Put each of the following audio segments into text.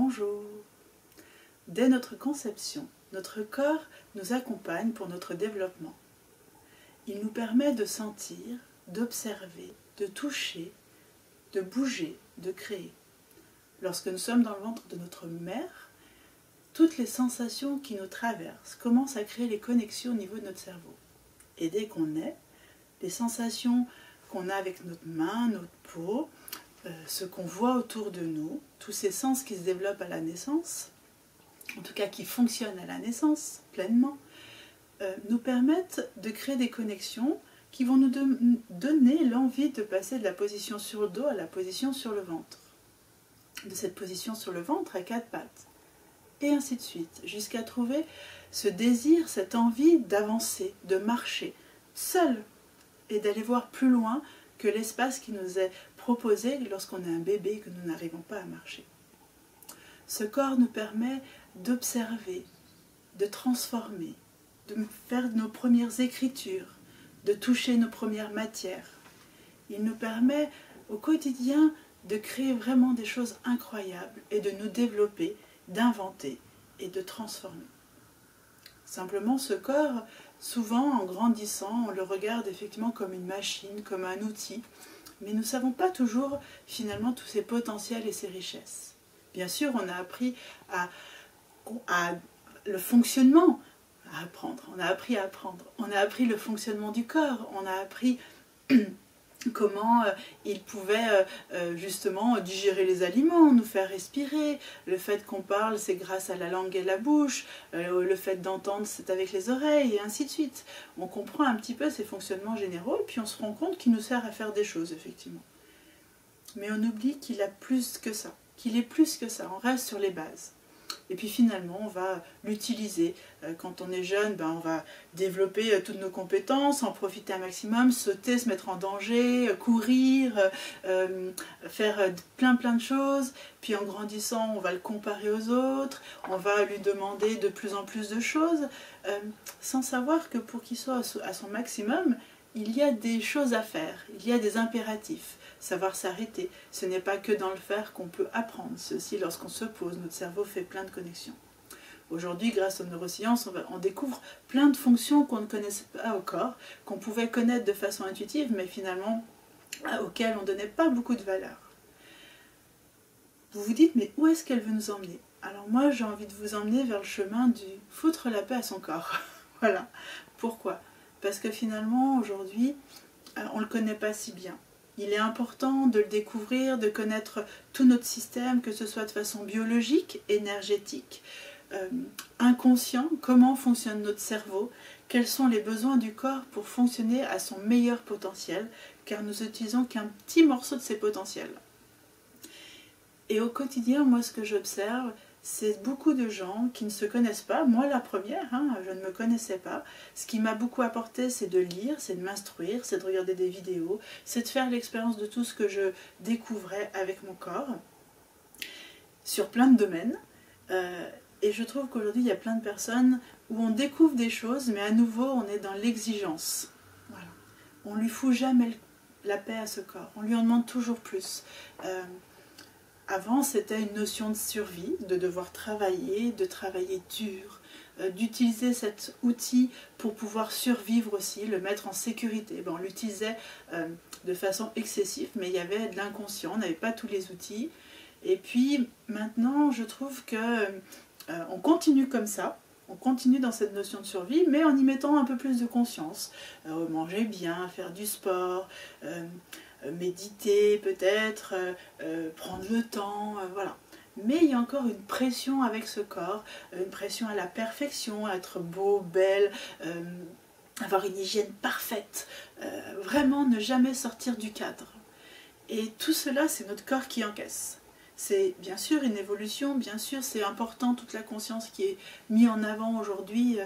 Bonjour. Dès notre conception, notre corps nous accompagne pour notre développement. Il nous permet de sentir, d'observer, de toucher, de bouger, de créer. Lorsque nous sommes dans le ventre de notre mère, toutes les sensations qui nous traversent commencent à créer les connexions au niveau de notre cerveau. Et dès qu'on naît, les sensations qu'on a avec notre main, notre peau, ce qu'on voit autour de nous, tous ces sens qui se développent à la naissance, en tout cas qui fonctionnent à la naissance pleinement, nous permettent de créer des connexions qui vont nous donner l'envie de passer de la position sur le dos à la position sur le ventre. De cette position sur le ventre à quatre pattes. Et ainsi de suite, jusqu'à trouver ce désir, cette envie d'avancer, de marcher, seul, et d'aller voir plus loin que l'espace qui nous est proposé lorsqu'on est un bébé et que nous n'arrivons pas à marcher. Ce corps nous permet d'observer, de transformer, de faire nos premières écritures, de toucher nos premières matières. Il nous permet au quotidien de créer vraiment des choses incroyables et de nous développer, d'inventer et de transformer. Simplement, ce corps, souvent en grandissant, on le regarde effectivement comme une machine, comme un outil, mais nous ne savons pas toujours finalement tous ses potentiels et ses richesses. Bien sûr, on a appris à le fonctionnement, à apprendre, on a appris à apprendre, on a appris le fonctionnement du corps, on a appris comment il pouvait justement digérer les aliments, nous faire respirer. Le fait qu'on parle, c'est grâce à la langue et la bouche. Le fait d'entendre, c'est avec les oreilles, et ainsi de suite. On comprend un petit peu ces fonctionnements généraux, et puis on se rend compte qu'il nous sert à faire des choses, effectivement. Mais on oublie qu'il a plus que ça, qu'il est plus que ça, on reste sur les bases. Et puis finalement, on va l'utiliser. Quand on est jeune, on va développer toutes nos compétences, en profiter un maximum, sauter, se mettre en danger, courir, faire plein de choses. Puis en grandissant, on va le comparer aux autres, on va lui demander de plus en plus de choses, sans savoir que pour qu'il soit à son maximum, il y a des choses à faire, il y a des impératifs. Savoir s'arrêter, ce n'est pas que dans le faire qu'on peut apprendre. Ceci, lorsqu'on se pose, notre cerveau fait plein de connexions. Aujourd'hui, grâce aux neurosciences, on découvre plein de fonctions qu'on ne connaissait pas au corps, qu'on pouvait connaître de façon intuitive, mais finalement auxquelles on ne donnait pas beaucoup de valeur. Vous vous dites, mais où est-ce qu'elle veut nous emmener? Alors moi, j'ai envie de vous emmener vers le chemin du foutre la paix à son corps. Voilà. Pourquoi? Parce que finalement, aujourd'hui, on ne le connaît pas si bien. Il est important de le découvrir, de connaître tout notre système, que ce soit de façon biologique, énergétique, inconscient, comment fonctionne notre cerveau, quels sont les besoins du corps pour fonctionner à son meilleur potentiel, car nous utilisons qu'un petit morceau de ces potentiels. Et au quotidien, moi ce que j'observe, c'est beaucoup de gens qui ne se connaissent pas, moi la première, je ne me connaissais pas. Ce qui m'a beaucoup apporté, c'est de lire, c'est de m'instruire, c'est de regarder des vidéos, c'est de faire l'expérience de tout ce que je découvrais avec mon corps, sur plein de domaines. Et je trouve qu'aujourd'hui, il y a plein de personnes où on découvre des choses, mais à nouveau, on est dans l'exigence. Voilà. On ne lui fout jamais la paix à ce corps, on lui en demande toujours plus. Avant, c'était une notion de survie, de devoir travailler, de travailler dur, d'utiliser cet outil pour pouvoir survivre aussi, le mettre en sécurité. On l'utilisait de façon excessive, mais il y avait de l'inconscient, on n'avait pas tous les outils. Et puis maintenant, je trouve que on continue comme ça, on continue dans cette notion de survie, mais en y mettant un peu plus de conscience. Manger bien, faire du sport, méditer peut-être, prendre le temps, voilà. Mais il y a encore une pression avec ce corps, une pression à la perfection, à être beau, belle, avoir une hygiène parfaite, vraiment ne jamais sortir du cadre. Et tout cela, c'est notre corps qui encaisse. C'est bien sûr une évolution, bien sûr c'est important, toute la conscience qui est mise en avant aujourd'hui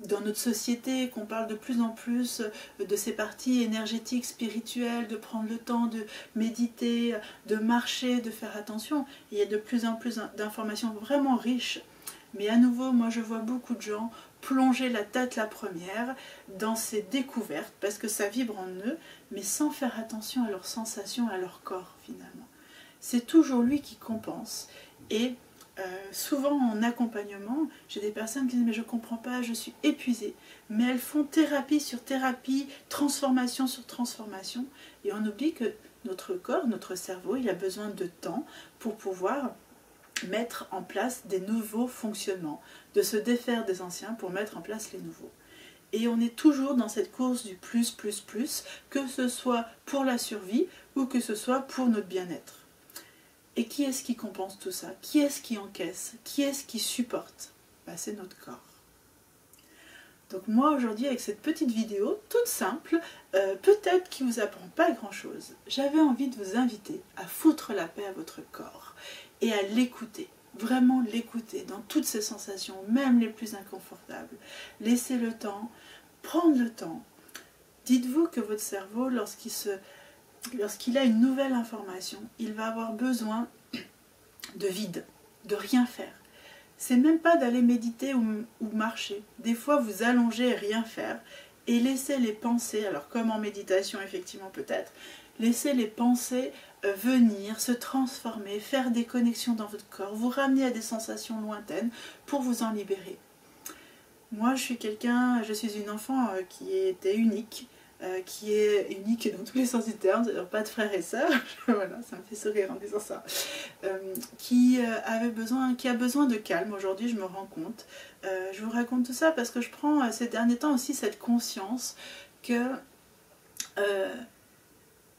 dans notre société, qu'on parle de plus en plus de ces parties énergétiques, spirituelles, de prendre le temps de méditer, de marcher, de faire attention. Il y a de plus en plus d'informations vraiment riches. Mais à nouveau, moi je vois beaucoup de gens plonger la tête la première dans ces découvertes, parce que ça vibre en eux, mais sans faire attention à leurs sensations, à leur corps finalement. c'est toujours lui qui compense. Et souvent en accompagnement, j'ai des personnes qui disent mais je ne comprends pas, je suis épuisée. Mais elles font thérapie sur thérapie, transformation sur transformation. Et on oublie que notre corps, notre cerveau, il a besoin de temps pour pouvoir mettre en place des nouveaux fonctionnements, de se défaire des anciens pour mettre en place les nouveaux. Et on est toujours dans cette course du plus, que ce soit pour la survie ou que ce soit pour notre bien-être. Et qui est-ce qui compense tout ça? Qui est-ce qui encaisse? Qui est-ce qui supporte? C'est notre corps. Donc moi aujourd'hui avec cette petite vidéo toute simple, peut-être qui ne vous apprend pas grand-chose, j'avais envie de vous inviter à foutre la paix à votre corps et à l'écouter. Vraiment l'écouter dans toutes ses sensations, même les plus inconfortables. Laissez le temps, prendre le temps. Dites-vous que votre cerveau, lorsqu'il a une nouvelle information, il va avoir besoin de vide, de rien faire. C'est même pas d'aller méditer ou marcher. Des fois, vous allongez et rien faire et laissez les pensées, alors comme en méditation effectivement peut-être, laissez les pensées venir, se transformer, faire des connexions dans votre corps, vous ramener à des sensations lointaines pour vous en libérer. Moi, je suis une enfant qui était unique, qui est unique dans tous les sens du terme, pas de frères et sœurs, voilà, ça me fait sourire en disant ça, qui a besoin de calme. Aujourd'hui, je me rends compte. Je vous raconte tout ça parce que je prends ces derniers temps aussi cette conscience que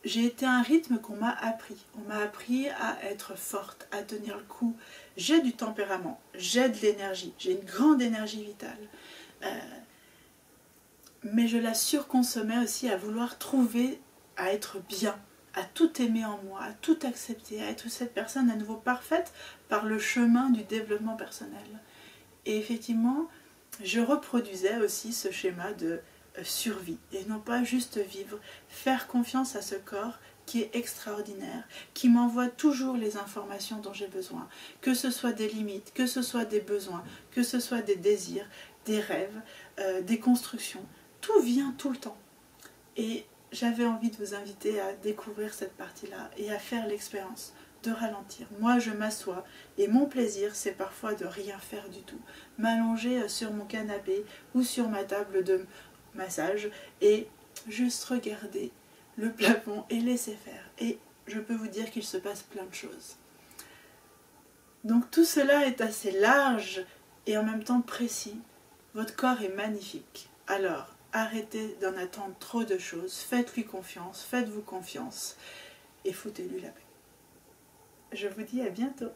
j'ai été à un rythme qu'on m'a appris. On m'a appris à être forte, à tenir le coup. J'ai du tempérament, j'ai de l'énergie, j'ai une grande énergie vitale. Mais je la surconsommais aussi à vouloir trouver, à être bien, à tout aimer en moi, à tout accepter, à être cette personne à nouveau parfaite par le chemin du développement personnel. Et effectivement, je reproduisais aussi ce schéma de survie, et non pas juste vivre, faire confiance à ce corps qui est extraordinaire, qui m'envoie toujours les informations dont j'ai besoin, que ce soit des limites, que ce soit des besoins, que ce soit des désirs, des rêves, des constructions. Tout vient tout le temps. Et j'avais envie de vous inviter à découvrir cette partie-là et à faire l'expérience de ralentir. Moi, je m'assois et mon plaisir, c'est parfois de rien faire du tout. M'allonger sur mon canapé ou sur ma table de massage et juste regarder le plafond et laisser faire. Et je peux vous dire qu'il se passe plein de choses. Donc tout cela est assez large et en même temps précis. Votre corps est magnifique. Alors, arrêtez d'en attendre trop de choses, faites-lui confiance, faites-vous confiance et foutez-lui la paix. Je vous dis à bientôt.